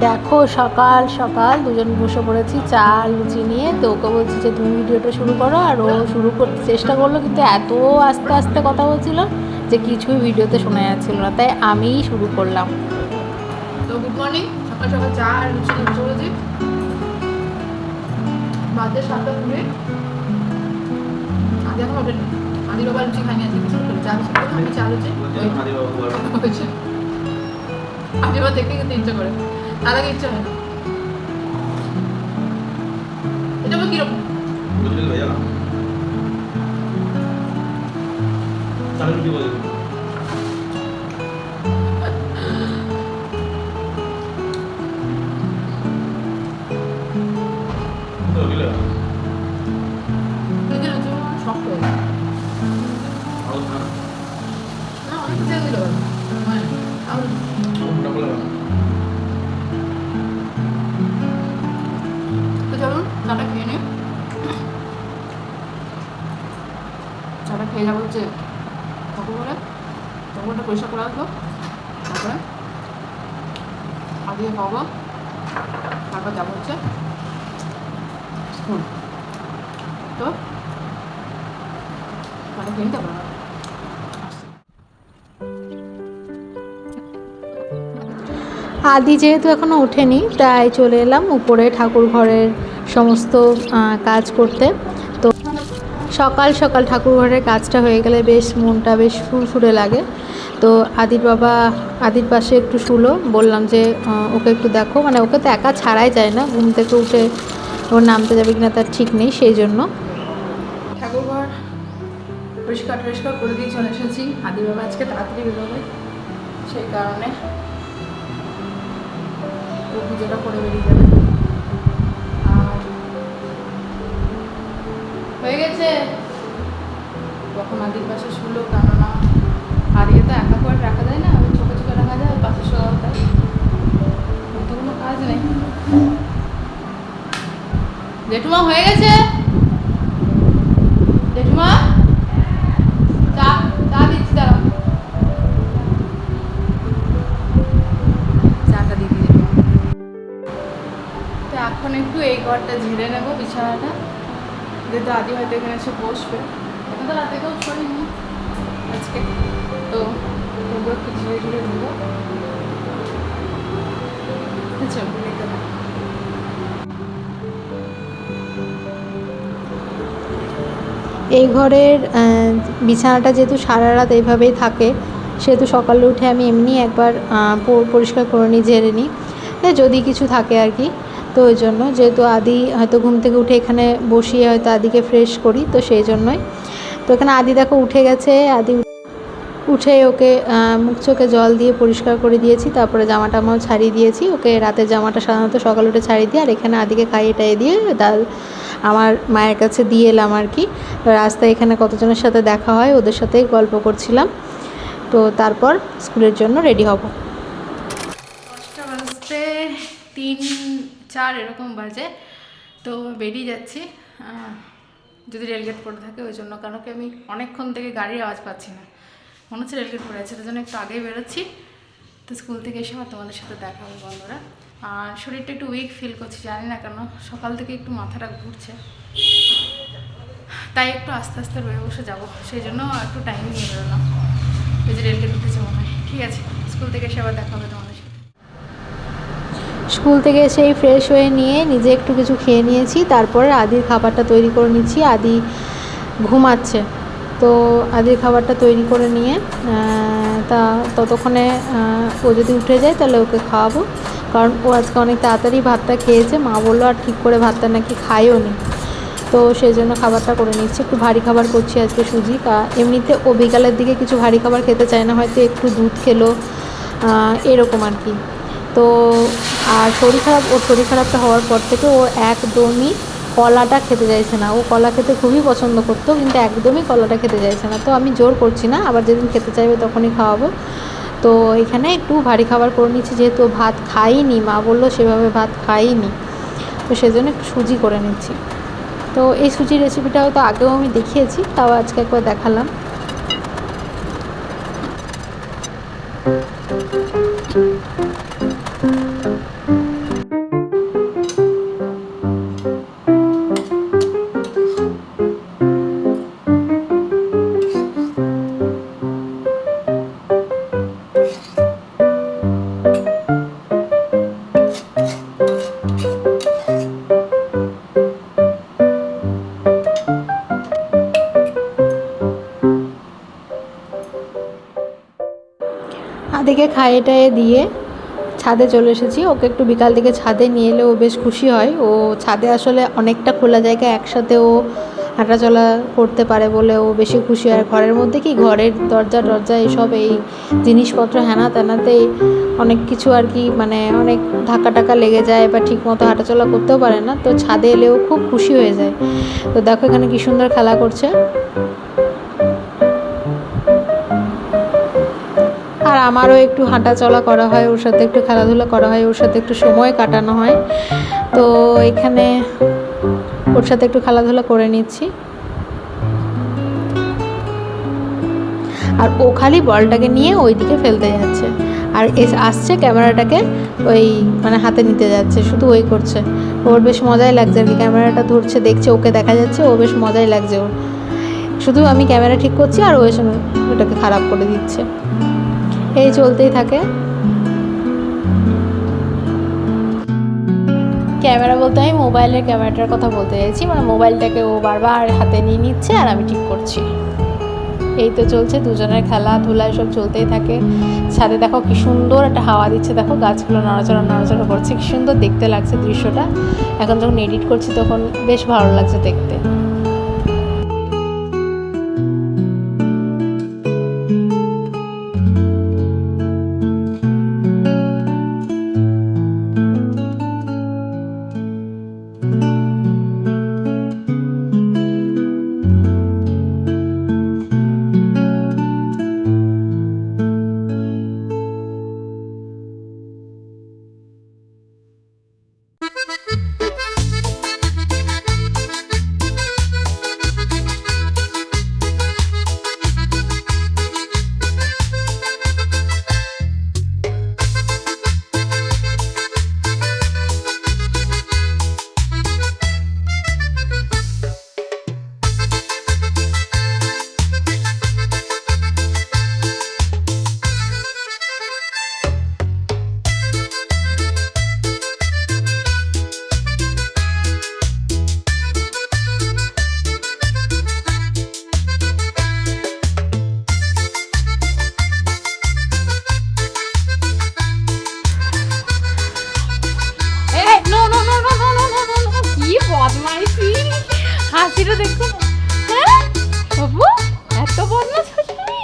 দেখো সকাল সকাল দুজন বসে পড়েছি চা লুচি নিয়ে। তো ওকে বলছি যে তুমি ভিডিওটা শুরু করো, আর ও শুরু করতে চেষ্টা করলো, কিন্তু এত আস্তে আস্তে কথা বলছিল যে কিছুই ভিডিওতে শোনা যাচ্ছিল না, তাই আমিই শুরু করলাম। তো গুড মর্নিং, সকাল সকাল চা আর লুচি নিয়ে বসে পড়েছি। বাজে 7:20। আজ এখন ওঠেনি। আদি বাবা লুচি খাইনি, আজকে বিস্কুট করে চা বিস্কুট করে আমি চা লুচি আদি বাবা দেখতে কিন্তু ইচ্ছা করে, তার আগে ইচ্ছা হয় না। এটা আবার কিরকম? শক্ত হয়ে যায় না, অনেক তেল দিল তো চলুন চাটা খেয়ে নিই। চাটা খেয়ে যাবো হচ্ছে ঠাকুরটা পরিষ্কার করে আসবো, তারপরে আগে খাবো, তারপর যাবো হচ্ছে স্কুল। তো মানে খেয়ে নিতে পারবো। আদি যেহেতু এখনও ওঠেনি, তাই চলে এলাম উপরে ঠাকুর ঘরের সমস্ত কাজ করতে। তো সকাল সকাল ঠাকুর ঘরের কাজটা হয়ে গেলে বেশ মনটা বেশ ফুরফুরে লাগে। তো আদির বাবা আদির পাশে একটু শুলো, বললাম যে ওকে একটু দেখো, মানে ওকে তো একা ছাড়াই যায় না, ঘুম থেকে উঠে ওর নামতে যাবে কিনা তার ঠিক নেই, সেই জন্য ঠাকুর ঘর পরিষ্কার টরিষ্কার করে দিয়ে চলে এসেছি। আদি বাবা আজকে তাড়াতাড়ি বেরোবে, সেই কারণে ও পুজোটা করে বেরিয়ে যাবে। আর হয়ে গেছে তখন আদির পাশে শুলো, কেননা আদিকে তো একা করে রাখা যায় না, ওই চোখে চোখে রাখা যায়, পাশে শোয়া তাই তো কোনো কাজ নেই। জেঠুমা হয়ে গেছে, জেঠুমা চা চা দিচ্ছি, দাঁড়াও চাটা দিয়ে দিয়ে। তো এখন একটু এই ঘরটা ঝেড়ে নেবো, বিছানাটা, যেহেতু আদি হয়তো এখানে এসে বসবে, এখন তো রাতে কেউ শোয়নি আজকে, তো তবুও একটু ঝেড়ে ঝেড়ে নেবো। আচ্ছা নিতে না। এই ঘরের বিছানাটা যেহেতু সারা রাত এইভাবেই থাকে, সেহেতু সকালে উঠে আমি এমনি একবার পরিষ্কার করে নিই, ঝেড়ে নিই, যদি কিছু থাকে আর কি। তো ওই জন্য, যেহেতু আদি হয়তো ঘুম থেকে উঠে এখানে বসিয়ে হয়তো আদিকে ফ্রেশ করি, তো সেই জন্যই। তো এখানে আদি দেখো উঠে গেছে, আদি উঠে ওকে মুখ চোখে জল দিয়ে পরিষ্কার করে দিয়েছি, তারপরে জামা টামাও ছাড়িয়ে দিয়েছি ওকে। রাতের জামাটা সাধারণত সকালে উঠে ছাড়িয়ে দিই, আর এখানে আদিকে খাইয়ে টাইয়ে দিয়ে আমার মায়ের কাছে দিয়ে এলাম আর কি। রাস্তায় এখানে কতজনের সাথে দেখা হয়, ওদের সাথেই গল্প করছিলাম। তো তারপর স্কুলের জন্য রেডি হব। 10টা বাজতে 3-4 এরকম বাজে, তো বেরিয়ে যাচ্ছি। যদি রেলগেট পড়ে থাকে ওই জন্য, কারণ কি আমি অনেকক্ষণ থেকে গাড়ির আওয়াজ পাচ্ছি না, মনে হচ্ছে রেলগেট পড়ে আছে, তার জন্য একটু আগেই বেরোচ্ছি। তো স্কুল থেকে এসে আমার তোমাদের সাথে দেখা হবে বন্ধুরা। আর শরীরটা একটু উইক ফিল করছি, জানি না কেন, সকাল থেকে একটু মাথাটা ঘুরছে, তাই একটু আস্তে আস্তে রয়ে বসে যাবো, সেই জন্য একটু টাইম নিয়ে বেরোলাম। ওই যে রেলগেট উঠেছে মনে হয়। ঠিক আছে, স্কুল থেকে এসে আবার দেখা হবে তোমাদের সাথে। স্কুল থেকে এসেই ফ্রেশ হয়ে নিয়ে নিজে একটু কিছু খেয়ে নিয়েছি, তারপরে আদির খাবারটা তৈরি করে নিচ্ছি। আদি ঘুমাচ্ছে, তো আদির খাবারটা তৈরি করে নিয়ে তা ততক্ষণে ও যদি উঠে যায় তাহলে ওকে খাওয়াবো, কারণ ও আজকে অনেক তাড়াতাড়ি ভাতটা খেয়েছে। মা বললো আর ঠিক করে ভাতটা নাকি খায়ও নি, তো সেই জন্য খাবারটা করে নিচ্ছি। একটু ভারী খাবার করছি আজকে, সুজি। এমনিতে ও বিকালের দিকে কিছু ভারী খাবার খেতে চায় না, হয়তো একটু দুধ খেলো, এরকম আর কি। তো আর ওর শরীর খারাপটা হওয়ার পর থেকে ও একদমই কলাটা খেতে চাইছে না। ও কলা খেতে খুবই পছন্দ করতো, কিন্তু একদমই কলাটা খেতে চাইছে না। তো আমি জোর করছি না, আবার যেদিন খেতে চাইবে তখনই খাওয়াবো। তো এখানে একটু ভারী খাবার করে নিচ্ছি, যেহেতু ভাত খাইনি, মা বললো সেভাবে ভাত খাইনি, তো সেজন্য একটু সুজি করে নিচ্ছি। তো এই সুজির রেসিপিটাও তো আগেও আমি দেখিয়েছি, তাও আজকে একবার দেখালাম। খাইয়ে টাইয়ে দিয়ে ছাদে চলে এসেছি। ওকে একটু বিকাল দিকে ছাদে নিয়ে এলে ও বেশ খুশি হয়। ও ছাদে আসলে অনেকটা খোলা জায়গা, একসাথে ও হাঁটাচলা করতে পারে বলে ও বেশি খুশি হয়। ঘরের মধ্যে কি, ঘরের দরজা টরজা এসব এই জিনিসপত্র হ্যানা ত্যানাতেই অনেক কিছু আর কি, মানে অনেক ধাক্কা টাক্কা লেগে যায় বা ঠিক মতো হাঁটাচলা করতেও পারে না। তো ছাদে এলেও খুব খুশি হয়ে যায়। তো দেখো এখানে কি সুন্দর খেলা করছে। আর আমারও একটু হাঁটাচলা করা হয় ওর সাথে, একটু খেলাধুলা করা হয় ওর সাথে, একটু সময় কাটানো হয়। তো এখানে ওর সাথে একটু খেলাধুলা করে নিচ্ছি। আর ও খালি বলটাকে নিয়ে ওইদিকে ফেলতে যাচ্ছে আর আসছে ক্যামেরাটাকে ওই মানে হাতে নিতে যাচ্ছে, শুধু ওই করছে। ওর বেশ মজাই লাগছে আর কি, ক্যামেরাটা ধরছে, দেখছে ওকে দেখা যাচ্ছে, ও বেশ মজাই লাগছে ওর। শুধু আমি ক্যামেরা ঠিক করছি আর ও এসে ওটাকে খারাপ করে দিচ্ছে। এই চলতেই থাকে। ক্যামেরা বলতে আমি মোবাইলের ক্যামেরাটার কথা বলতে চাইছি, মানে মোবাইলটাকে ও বারবার হাতে নিয়ে নিচ্ছে আর আমি ঠিক করছি। এই তো চলছে দুজনের খেলাধুলা, এসব চলতেই থাকে। ছাদে দেখো কি সুন্দর একটা হাওয়া দিচ্ছে, দেখো গাছগুলো নড়াচড়া নড়াচড়া করছে, কি সুন্দর দেখতে লাগছে দৃশ্যটা। এখন যখন এডিট করছি তখন বেশ ভালো লাগছে দেখতে। বদমাইশি হাসিটা দেখো। হ্যাঁ বাবু, এত বদমাশ তুমি।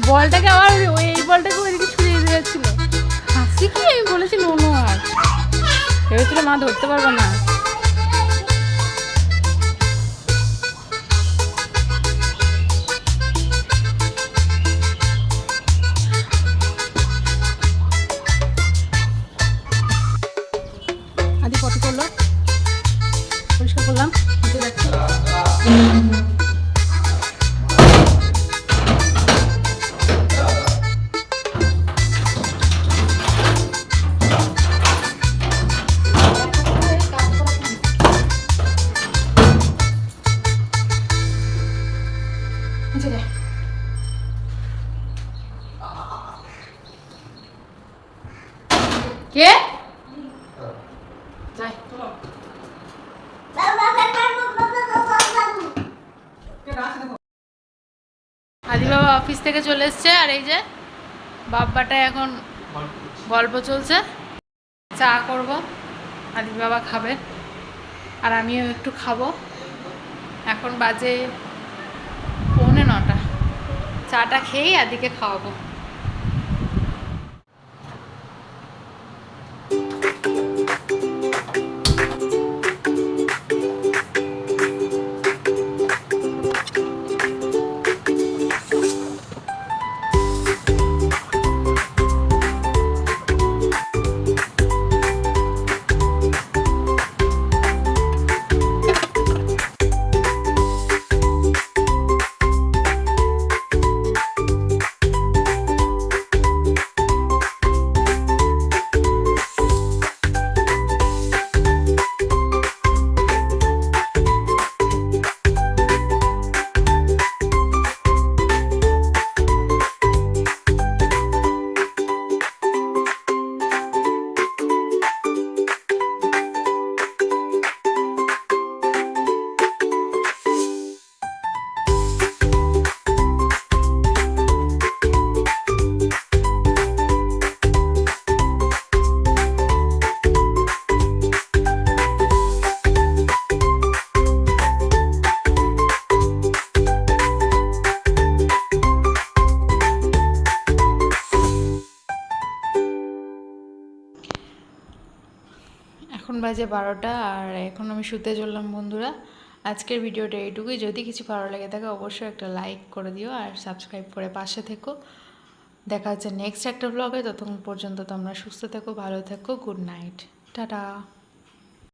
বলটাকে আবার এই বলটাকে ওইদিকে ছুড়ে দিতে যাচ্ছিল। হাসি কি, আমি বলেছি নোনো, আর ভেবেছিল মা ধরতে পারবে না। আদি কত করলো, পরিষ্কার করলাম, যাচ্ছি। কে যাই আদি বাবা অফিস থেকে চলে এসছে, আর এই যে বাব্বাটা এখন গল্প চলছে। চা করব, আদি বাবা খাবে আর আমিও একটু খাবো। এখন বাজে 8:45। চাটা খেয়েই আদিকে খাওয়াবো। এখন বাজে 12টা আর এখন আমি শুতে চললাম বন্ধুরা। আজকের ভিডিওটা এইটুকুই। যদি কিছু ভালো লেগে থাকে অবশ্যই একটা লাইক করে দিও আর সাবস্ক্রাইব করে পাশে থেকো। দেখা হচ্ছে নেক্সট একটা ব্লগে। ততক্ষণ পর্যন্ত তোমরা সুস্থ থেকো, ভালো থেকো। Good night, tata.